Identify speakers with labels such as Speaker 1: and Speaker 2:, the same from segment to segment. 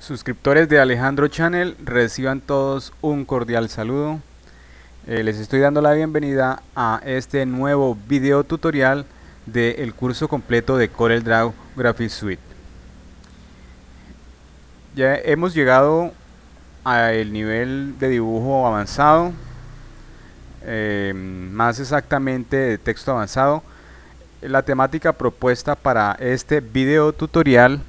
Speaker 1: Suscriptores de Alejandro Channel, reciban todos un cordial saludo. Les estoy dando la bienvenida a este nuevo video tutorial del curso completo de CorelDRAW Graphics Suite. Ya hemos llegado al nivel de dibujo avanzado, más exactamente de texto avanzado. La temática propuesta para este video tutorial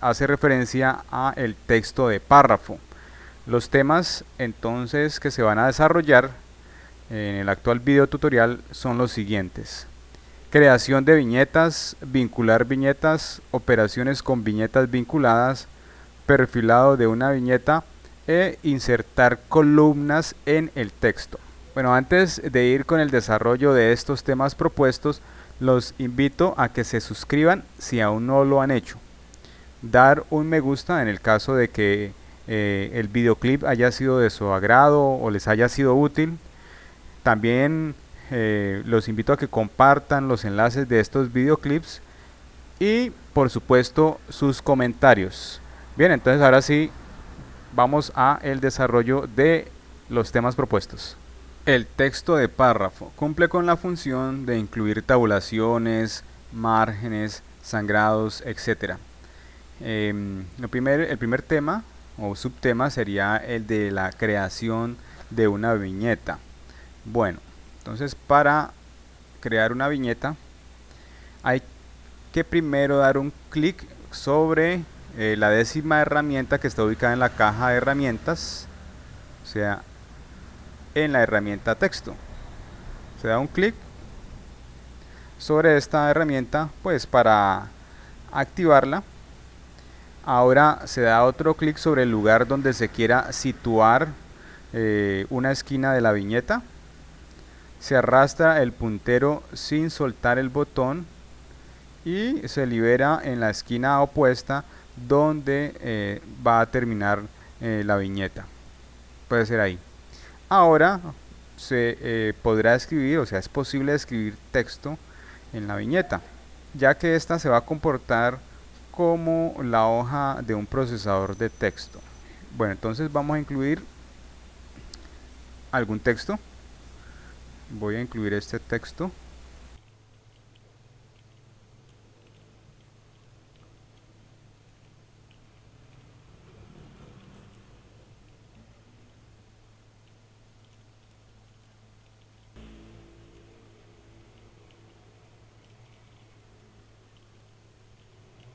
Speaker 1: hace referencia a el texto de párrafo. Los temas entonces que se van a desarrollar en el actual video tutorial son los siguientes: creación de viñetas, vincular viñetas, operaciones con viñetas vinculadas, perfilado de una viñeta e insertar columnas en el texto. Bueno, antes de ir con el desarrollo de estos temas propuestos, los invito a que se suscriban si aún no lo han hecho. Dar un me gusta en el caso de que el videoclip haya sido de su agrado o les haya sido útil. También los invito a que compartan los enlaces de estos videoclips y por supuesto sus comentarios. Bien, entonces ahora sí vamos a el desarrollo de los temas propuestos. El texto de párrafo cumple con la función de incluir tabulaciones, márgenes, sangrados, etc. El primer tema o subtema sería el de la creación de una viñeta. Bueno, entonces para crear una viñeta hay que primero dar un clic sobre la 10ª herramienta que está ubicada en la caja de herramientas, o sea, en la herramienta texto. Se da un clic sobre esta herramienta pues para activarla. Ahora se da otro clic sobre el lugar donde se quiera situar una esquina de la viñeta. Se arrastra el puntero sin soltar el botón y se libera en la esquina opuesta donde va a terminar la viñeta. Puede ser ahí. Ahora se podrá escribir, o sea, es posible escribir texto en la viñeta, ya que esta se va a comportar como la hoja de un procesador de texto. Bueno, entonces vamos a incluir algún texto. Voy a incluir este texto.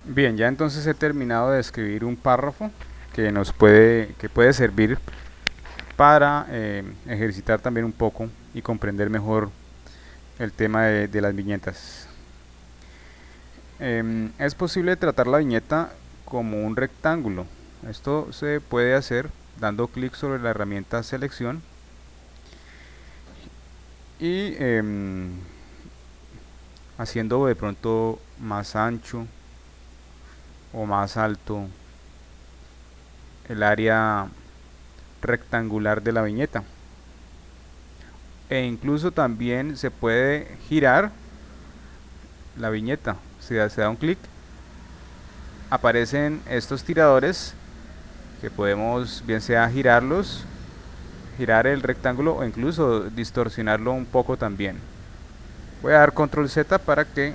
Speaker 1: Bien, ya entonces he terminado de escribir un párrafo que puede servir para ejercitar también un poco y comprender mejor el tema de las viñetas. Es posible tratar la viñeta como un rectángulo. Esto se puede hacer dando clic sobre la herramienta selección y haciendo de pronto más ancho o más alto el área rectangular de la viñeta. E incluso también se puede girar la viñeta. Si se da un clic, aparecen estos tiradores que podemos bien sea girarlos, girar el rectángulo o incluso distorsionarlo un poco también. Voy a dar control Z para que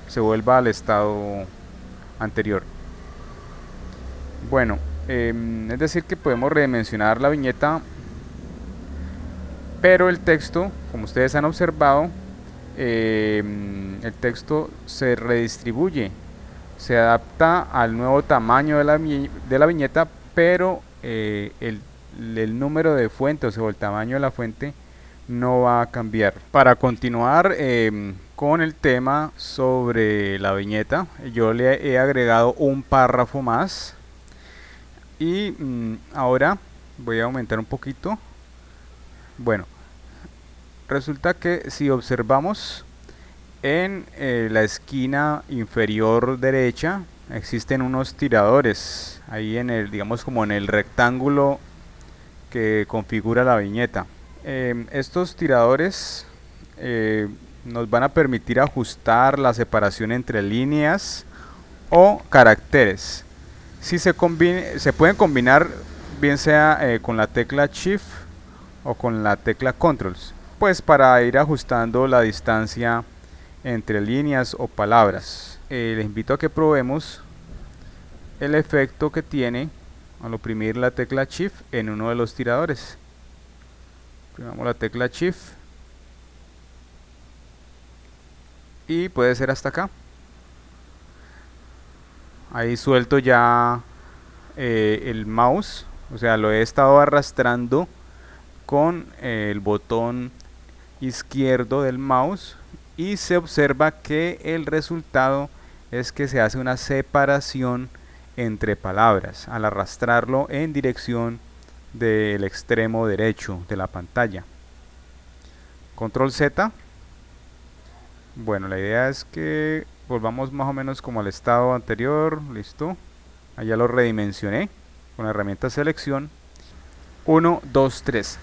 Speaker 1: se vuelva al estado anterior. Bueno, es decir que podemos redimensionar la viñeta, pero el texto, como ustedes han observado, el texto se redistribuye, se adapta al nuevo tamaño de la viñeta, pero el número de fuentes o el tamaño de la fuente no va a cambiar. Para continuar con el tema sobre la viñeta, yo le he agregado un párrafo más y ahora voy a aumentar un poquito. Bueno, resulta que si observamos en la esquina inferior derecha existen unos tiradores ahí en el, digamos, como en el rectángulo que configura la viñeta. Estos tiradores nos van a permitir ajustar la separación entre líneas o caracteres. Si se pueden combinar bien sea con la tecla Shift o con la tecla Controls, pues para ir ajustando la distancia entre líneas o palabras. Les invito a que probemos el efecto que tiene al oprimir la tecla Shift en uno de los tiradores. Oprimamos la tecla Shift y puede ser hasta acá. Ahí suelto ya el mouse, o sea, lo he estado arrastrando con el botón izquierdo del mouse y se observa que el resultado es que se hace una separación entre palabras al arrastrarlo en dirección del extremo derecho de la pantalla. Control Z. Bueno, la idea es que volvamos más o menos como al estado anterior. Listo. Allá lo redimensioné con la herramienta selección. 1, 2, 3.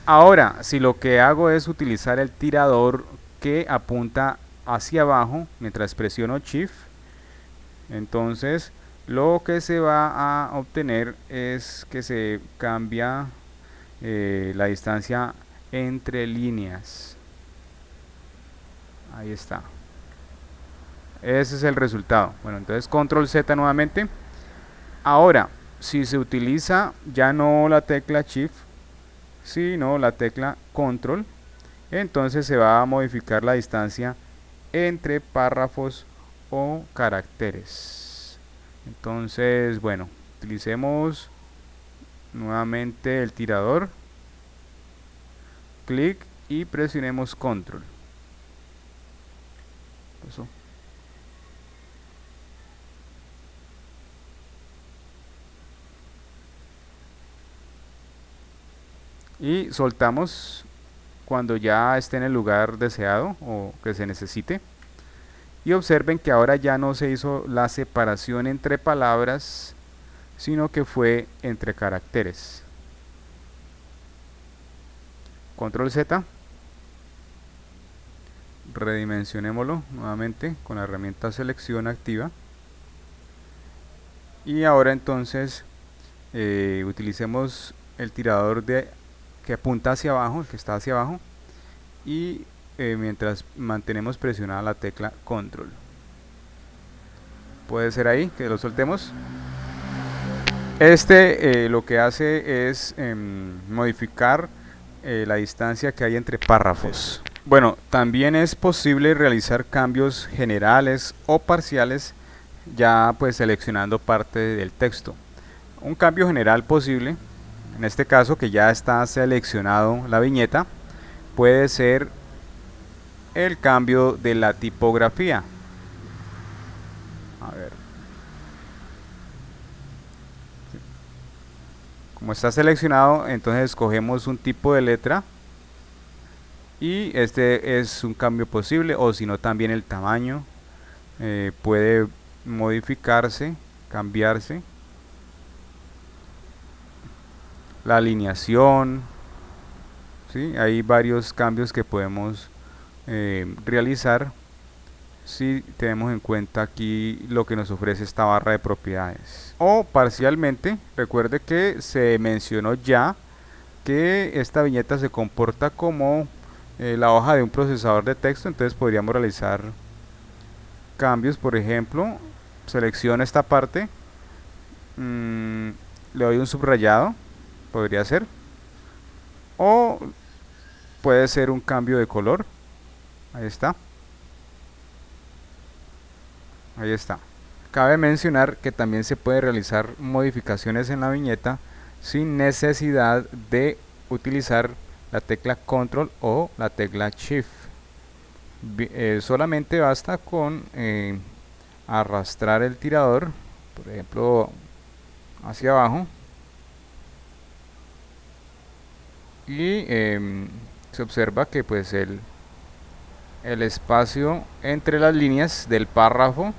Speaker 1: Ahora, si lo que hago es utilizar el tirador que apunta hacia abajo mientras presiono Shift, entonces lo que se va a obtener es que se cambia la distancia entre líneas. Ahí está. Ese es el resultado. Bueno, entonces Control Z nuevamente. Ahora, si se utiliza ya no la tecla Shift, sino la tecla Control, entonces se va a modificar la distancia entre párrafos o caracteres. Entonces, bueno, utilicemos nuevamente el tirador, clic y presionemos Control. Eso. Y soltamos cuando ya esté en el lugar deseado o que se necesite. Y observen que ahora ya no se hizo la separación entre palabras, sino que fue entre caracteres. Control Z. Redimensionémoslo nuevamente con la herramienta selección activa. Y ahora entonces utilicemos el tirador que apunta hacia abajo, el que está hacia abajo, y mientras mantenemos presionada la tecla Control. Puede ser ahí que lo soltemos. Lo que hace es modificar la distancia que hay entre párrafos. Bueno, también es posible realizar cambios generales o parciales ya pues seleccionando parte del texto. Un cambio general posible, en este caso que ya está seleccionado la viñeta, puede ser el cambio de la tipografía. A ver. Como está seleccionado, entonces escogemos un tipo de letra y este es un cambio posible, o si no también el tamaño puede modificarse, cambiarse. La alineación, ¿sí? Hay varios cambios que podemos realizar si tenemos en cuenta aquí lo que nos ofrece esta barra de propiedades. O parcialmente, recuerde que se mencionó ya que esta viñeta se comporta como la hoja de un procesador de texto, entonces podríamos realizar cambios. Por ejemplo, selecciono esta parte, le doy un subrayado, podría ser, o puede ser un cambio de color. Ahí está. Ahí está. Cabe mencionar que también se puede realizar modificaciones en la viñeta sin necesidad de utilizar la tecla Control o la tecla Shift. Solamente basta con arrastrar el tirador, por ejemplo, hacia abajo, y se observa que pues el espacio entre las líneas del párrafo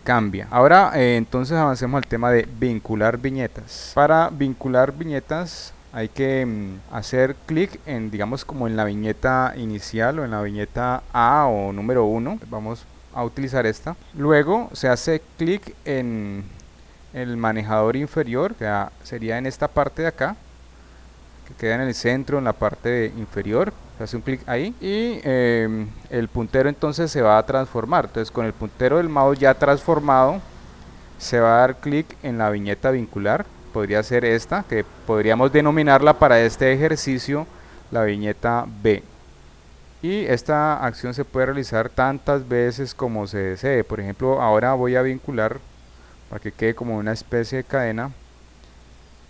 Speaker 1: cambia. Ahora entonces avancemos al tema de vincular viñetas. Para vincular viñetas hay que hacer clic en, digamos, como en la viñeta inicial o en la viñeta A o número 1. Vamos a utilizar esta. Luego se hace clic en el manejador inferior, que sería en esta parte de acá, que queda en el centro, en la parte inferior. Se hace un clic ahí y el puntero entonces se va a transformar. Entonces con el puntero del mouse ya transformado se va a dar clic en la viñeta vincular. Podría ser esta, que podríamos denominarla para este ejercicio la viñeta B. Y esta acción se puede realizar tantas veces como se desee. Por ejemplo, ahora voy a vincular, para que quede como una especie de cadena,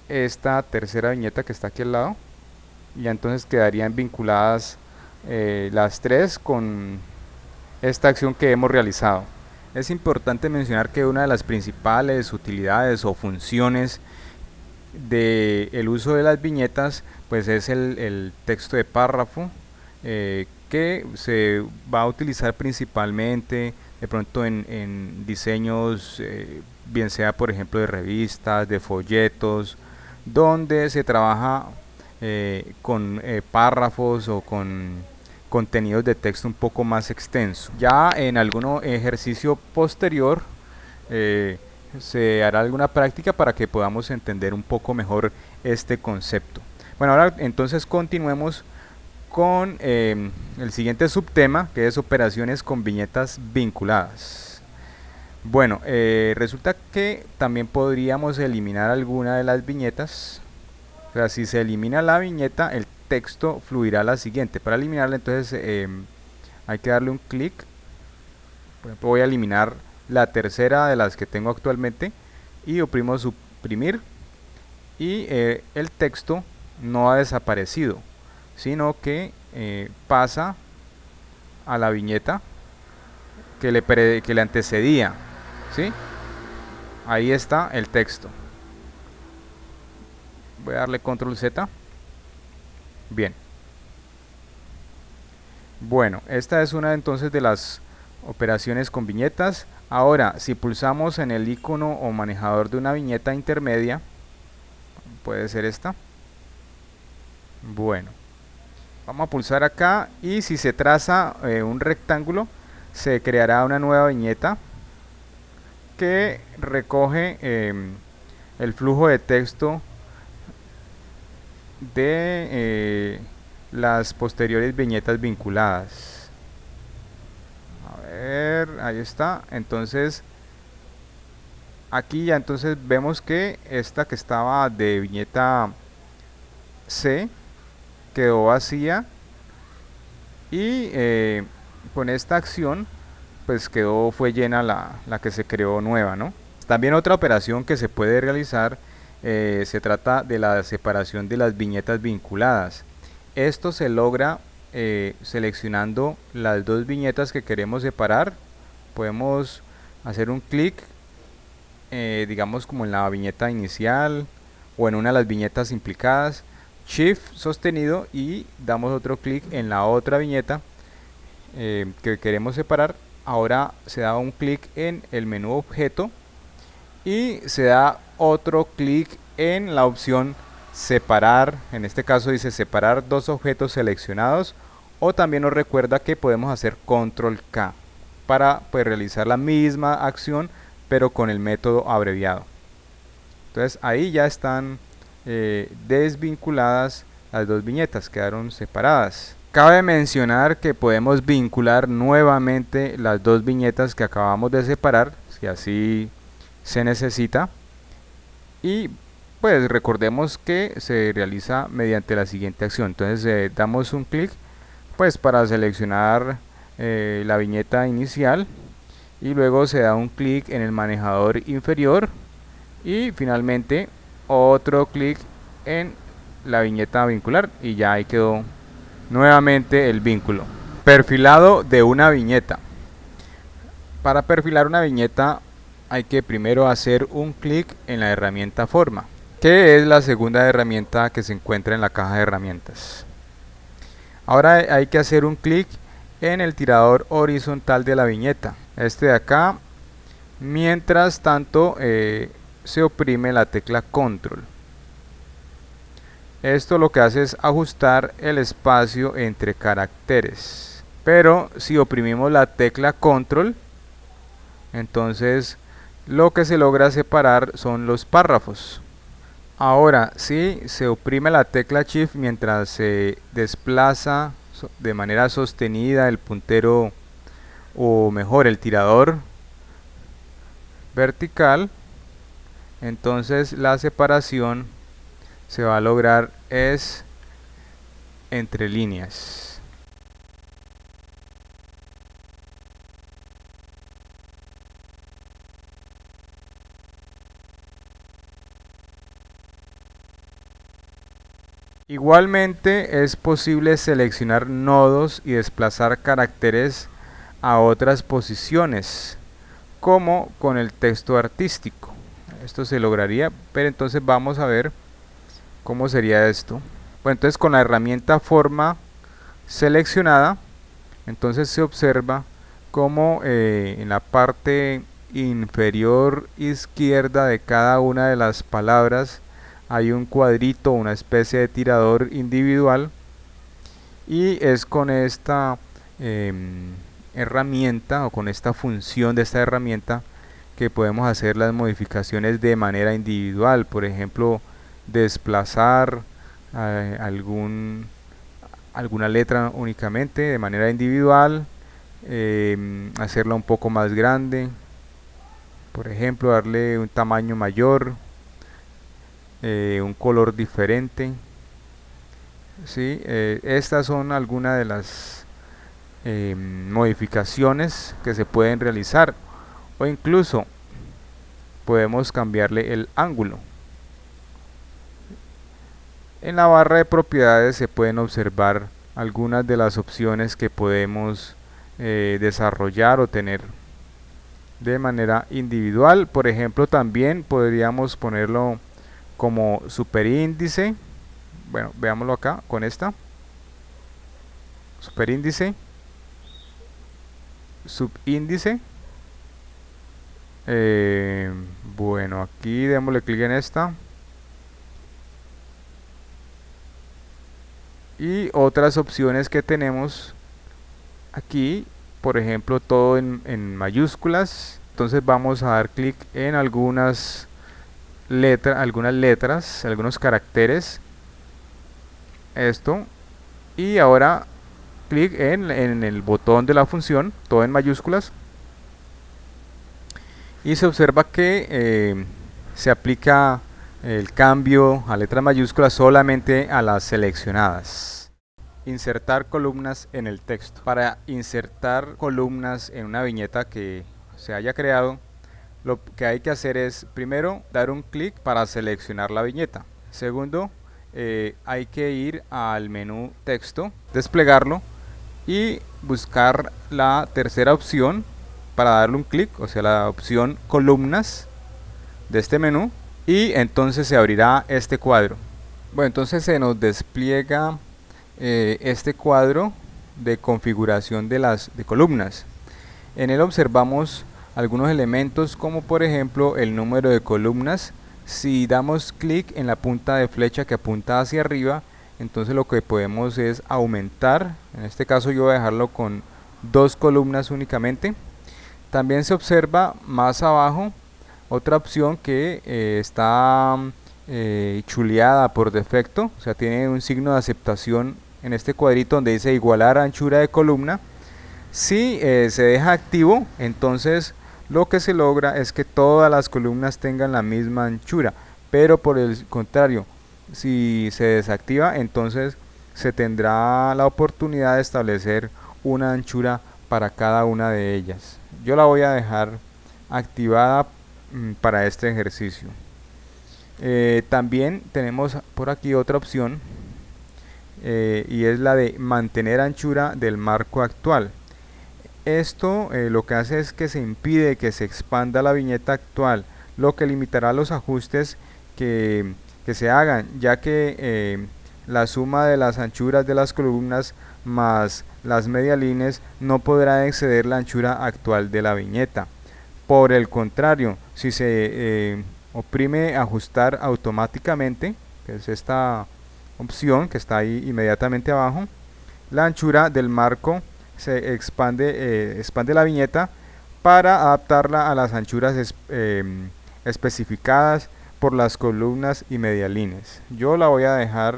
Speaker 1: esta tercera viñeta que está aquí al lado, y entonces quedarían vinculadas las tres con esta acción que hemos realizado. Es importante mencionar que una de las principales utilidades o funciones del uso de las viñetas pues es el texto de párrafo, que se va a utilizar principalmente de pronto en diseños, bien sea por ejemplo de revistas, de folletos, donde se trabaja con párrafos o con contenidos de texto un poco más extenso. Ya en algún ejercicio posterior se hará alguna práctica para que podamos entender un poco mejor este concepto. Bueno, ahora entonces continuemos con el siguiente subtema, que es operaciones con viñetas vinculadas. Bueno, resulta que también podríamos eliminar alguna de las viñetas. O sea, si se elimina la viñeta, el texto fluirá a la siguiente. Para eliminarla entonces hay que darle un clic. Por ejemplo, voy a eliminar la tercera de las que tengo actualmente y oprimo suprimir, y el texto no ha desaparecido, sino que pasa a la viñeta que le antecedía, ¿sí? Ahí está el texto. Voy a darle control Z. Bien. Bueno, esta es una entonces de las operaciones con viñetas. Ahora, si pulsamos en el icono o manejador de una viñeta intermedia, puede ser esta. Bueno, vamos a pulsar acá y si se traza un rectángulo, se creará una nueva viñeta que recoge el flujo de texto de las posteriores viñetas vinculadas. A ver, ahí está. Entonces aquí ya entonces vemos que esta que estaba de viñeta C quedó vacía, y con esta acción pues fue llena la que se creó nueva, ¿no? También otra operación que se puede realizar se trata de la separación de las viñetas vinculadas. Esto se logra seleccionando las dos viñetas que queremos separar. Podemos hacer un clic, digamos como en la viñeta inicial o en una de las viñetas implicadas, Shift sostenido, y damos otro clic en la otra viñeta que queremos separar. Ahora se da un clic en el menú objeto y se da otro clic en la opción separar. En este caso dice separar dos objetos seleccionados, o también nos recuerda que podemos hacer control K para pues realizar la misma acción pero con el método abreviado. Entonces ahí ya están desvinculadas las dos viñetas, quedaron separadas. Cabe mencionar que podemos vincular nuevamente las dos viñetas que acabamos de separar, si así se necesita, y pues recordemos que se realiza mediante la siguiente acción. Entonces damos un clic pues para seleccionar la viñeta inicial, y luego se da un clic en el manejador inferior y finalmente otro clic en la viñeta vincular, y ya ahí quedó nuevamente el vínculo. Perfilado de una viñeta. Para perfilar una viñeta hay que primero hacer un clic en la herramienta forma, que es la segunda herramienta que se encuentra en la caja de herramientas. Ahora hay que hacer un clic en el tirador horizontal de la viñeta, este de acá. Mientras tanto se oprime la tecla control. Esto lo que hace es ajustar el espacio entre caracteres, pero si oprimimos la tecla control, entonces lo que se logra separar son los párrafos. Ahora, si se oprime la tecla Shift mientras se desplaza de manera sostenida el puntero, o mejor el tirador vertical, entonces la separación se va a lograr es entre líneas. Igualmente es posible seleccionar nodos y desplazar caracteres a otras posiciones, como con el texto artístico. Esto se lograría, pero entonces vamos a ver cómo sería esto. Bueno, entonces con la herramienta forma seleccionada, entonces se observa como en la parte inferior izquierda de cada una de las palabras hay un cuadrito, una especie de tirador individual, y es con esta herramienta o con esta función de esta herramienta que podemos hacer las modificaciones de manera individual. Por ejemplo, desplazar alguna letra únicamente de manera individual, hacerla un poco más grande, por ejemplo darle un tamaño mayor, un color diferente. ¿Sí? Estas son algunas de las modificaciones que se pueden realizar, o incluso podemos cambiarle el ángulo. En la barra de propiedades se pueden observar algunas de las opciones que podemos desarrollar o tener de manera individual. Por ejemplo, también podríamos ponerlo como superíndice. Bueno, veámoslo acá con esta superíndice, subíndice. Bueno, aquí démosle clic en esta. Y otras opciones que tenemos aquí, por ejemplo, todo en mayúsculas. Entonces vamos a dar clic en algunas letras, algunos caracteres. Esto. Y ahora clic en el botón de la función, todo en mayúsculas. Y se observa que se aplica el cambio a letras mayúsculas solamente a las seleccionadas. Insertar columnas en el texto. Para insertar columnas en una viñeta que se haya creado, lo que hay que hacer es primero dar un clic para seleccionar la viñeta. Segundo, hay que ir al menú texto, desplegarlo y buscar la tercera opción para darle un clic, o sea la opción columnas de este menú, y entonces se abrirá este cuadro. Bueno, entonces se nos despliega este cuadro de configuración de columnas. En él observamos algunos elementos, como por ejemplo el número de columnas. Si damos clic en la punta de flecha que apunta hacia arriba, entonces lo que podemos es aumentar. En este caso yo voy a dejarlo con 2 columnas únicamente. También se observa más abajo otra opción que está chuleada por defecto, o sea, tiene un signo de aceptación en este cuadrito donde dice igualar anchura de columna. Si se deja activo, entonces lo que se logra es que todas las columnas tengan la misma anchura, pero por el contrario, si se desactiva, entonces se tendrá la oportunidad de establecer una anchura para cada una de ellas. Yo la voy a dejar activada para este ejercicio. También tenemos por aquí otra opción, y es la de mantener anchura del marco actual. Esto lo que hace es que se impide que se expanda la viñeta actual, lo que limitará los ajustes que se hagan, ya que la suma de las anchuras de las columnas más las medialíneas no podrá exceder la anchura actual de la viñeta. Por el contrario, si se oprime ajustar automáticamente, que es esta opción que está ahí inmediatamente abajo, la anchura del marco se expande la viñeta para adaptarla a las anchuras especificadas por las columnas y medialines. Yo la voy a dejar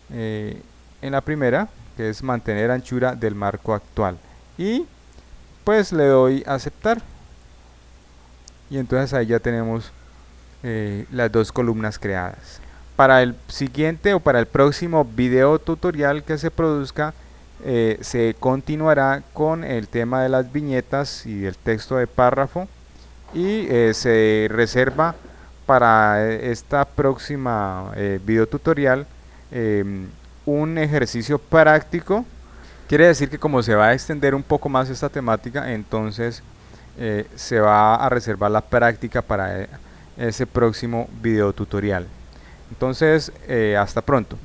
Speaker 1: en la primera, que es mantener anchura del marco actual, y pues le doy a aceptar, y entonces ahí ya tenemos las dos columnas creadas. Para el siguiente o para el próximo video tutorial que se produzca, se continuará con el tema de las viñetas y el texto de párrafo, y se reserva para esta próxima video tutorial un ejercicio práctico. Quiere decir que como se va a extender un poco más esta temática, entonces se va a reservar la práctica para ese próximo video tutorial. Entonces, hasta pronto.